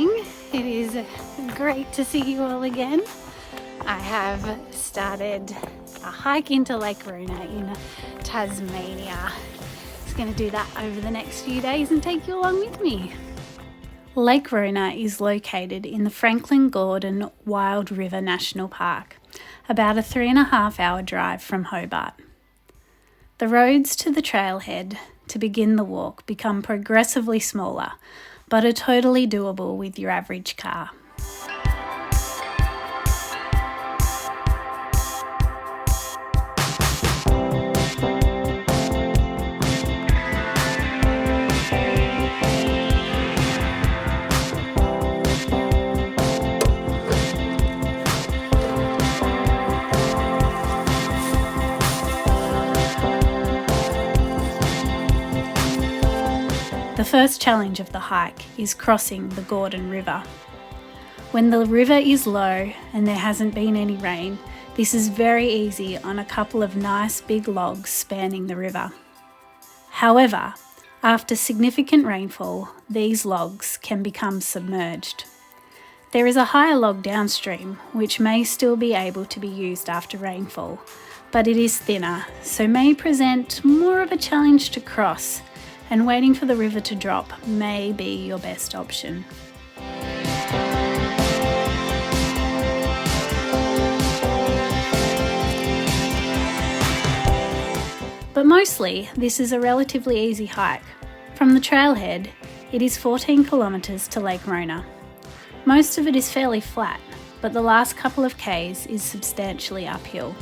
morning. It is great to see you all again. I have started a hike into Lake Rhona in Tasmania. I was going to do that over the next few days and take you along with me. Lake Rhona is located in the Franklin-Gordon Wild River National Park, about a 3.5 hour drive from Hobart. The roads to the trailhead to begin the walk become progressively smaller, but are totally doable with your average car. The first challenge of the hike is crossing the Gordon River. When the river is low and there hasn't been any rain, this is very easy on a couple of nice big logs spanning the river. However, after significant rainfall, these logs can become submerged. There is a higher log downstream which may still be able to be used after rainfall, but it is thinner, so may present more of a challenge to cross, and waiting for the river to drop may be your best option. But mostly, this is a relatively easy hike. From the trailhead, it is 14 kilometres to Lake Rhona. Most of it is fairly flat, but the last couple of k's is substantially uphill.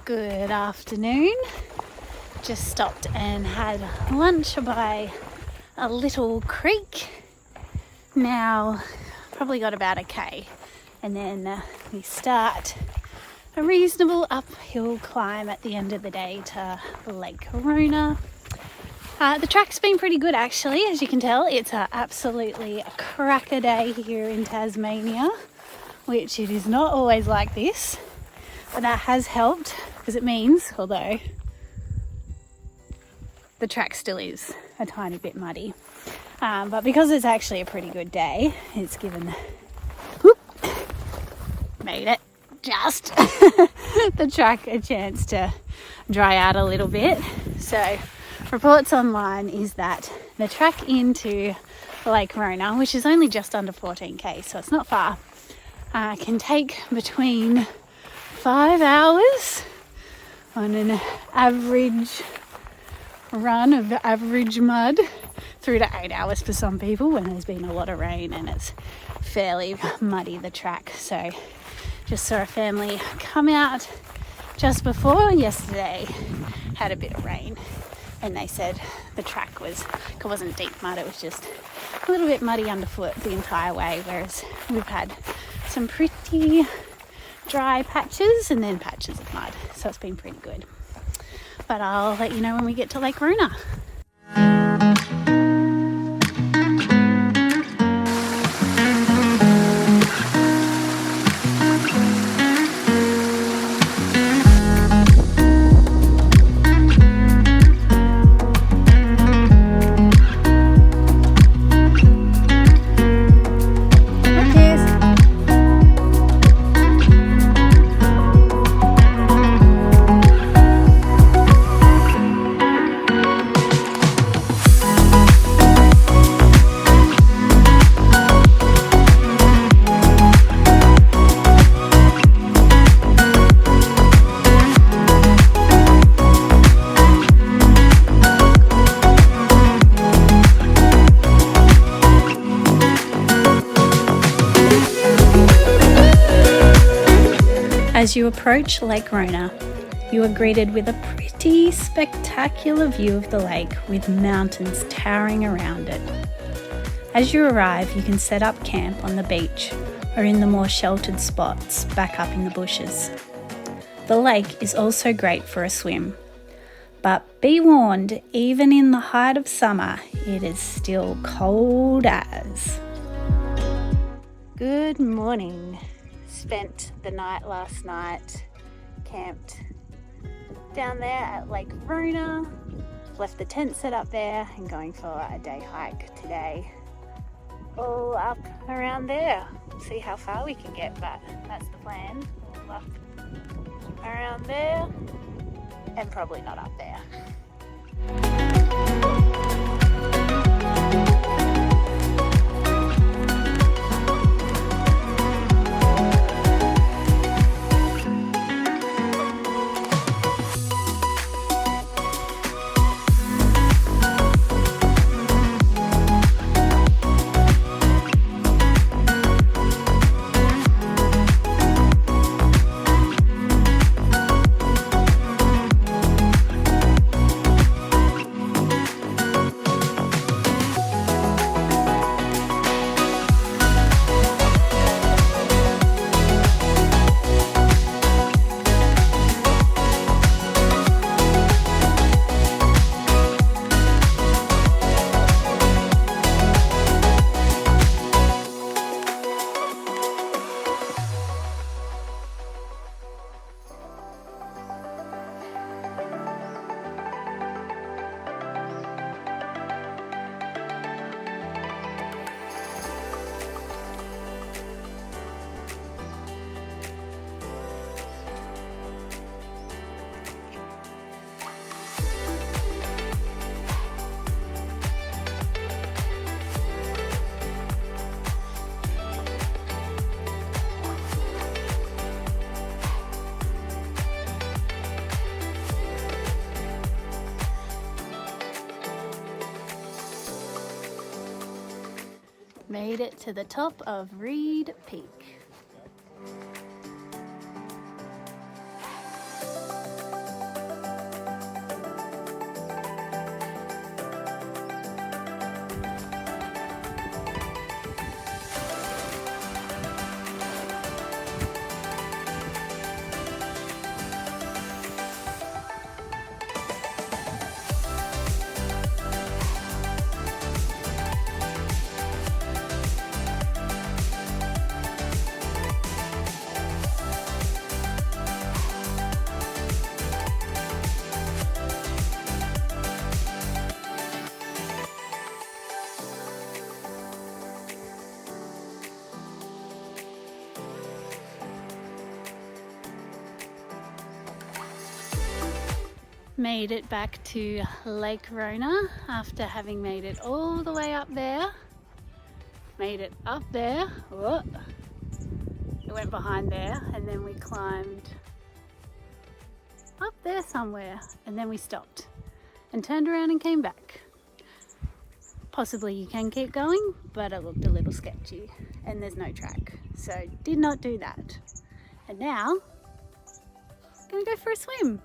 Good afternoon. Just stopped and had lunch by a little creek. Now probably got about a k, and then we start a reasonable uphill climb at the end of the day to Lake Rhona. The track's been pretty good actually, as you can tell. It's absolutely a cracker day here in Tasmania, which it is not always like this, but that has helped because it means, although the track still is a tiny bit muddy, but because it's actually a pretty good day, it's given, made it, just the track a chance to dry out a little bit. So reports online is that the track into Lake Rhona, which is only just under 14k, so it's not far, can take between 5 hours on an average run of average mud, through to 8 hours for some people when there's been a lot of rain and it's fairly muddy, the track. So just saw a family come out just before yesterday, had a bit of rain, and they said the track wasn't deep mud, it was just a little bit muddy underfoot the entire way, whereas we've had some pretty dry patches and then patches of mud, so it's been pretty good. But I'll let you know when we get to Lake Rhona. As you approach Lake Rhona, you are greeted with a pretty spectacular view of the lake with mountains towering around it. As you arrive, you can set up camp on the beach or in the more sheltered spots back up in the bushes. The lake is also great for a swim, but be warned, even in the height of summer, it is still cold as. Good morning. Spent the night last night, camped down there at Lake Rhona, left the tent set up there and going for a day hike today. All up around there. See how far we can get, but that's the plan. All up around there and probably not up there. Made it to the top of Reed Peak. Made it back to Lake Rhona after having made it all the way up there. Made it up there. Whoa. It went behind there and then we climbed up there somewhere and then we stopped and turned around and came back. Possibly you can keep going, but it looked a little sketchy and there's no track. So did not do that. And now, gonna go for a swim.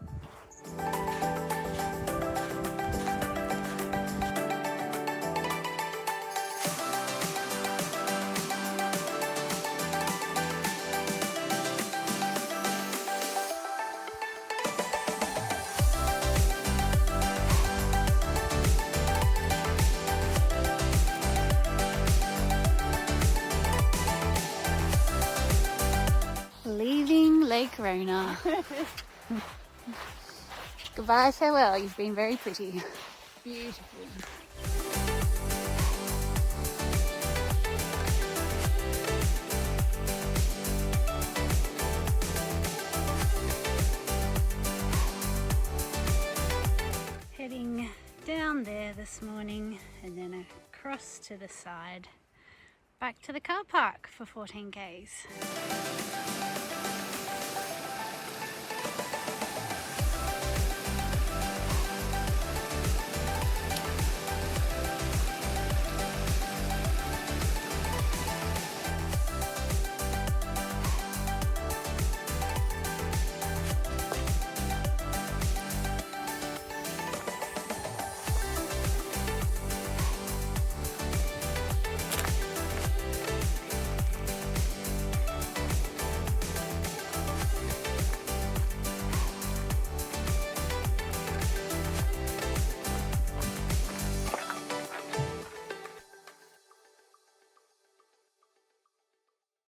Leaving Lake Rhona. Goodbye, farewell. You've been very pretty. Beautiful. Heading down there this morning and then across to the side, back to the car park for 14 k's.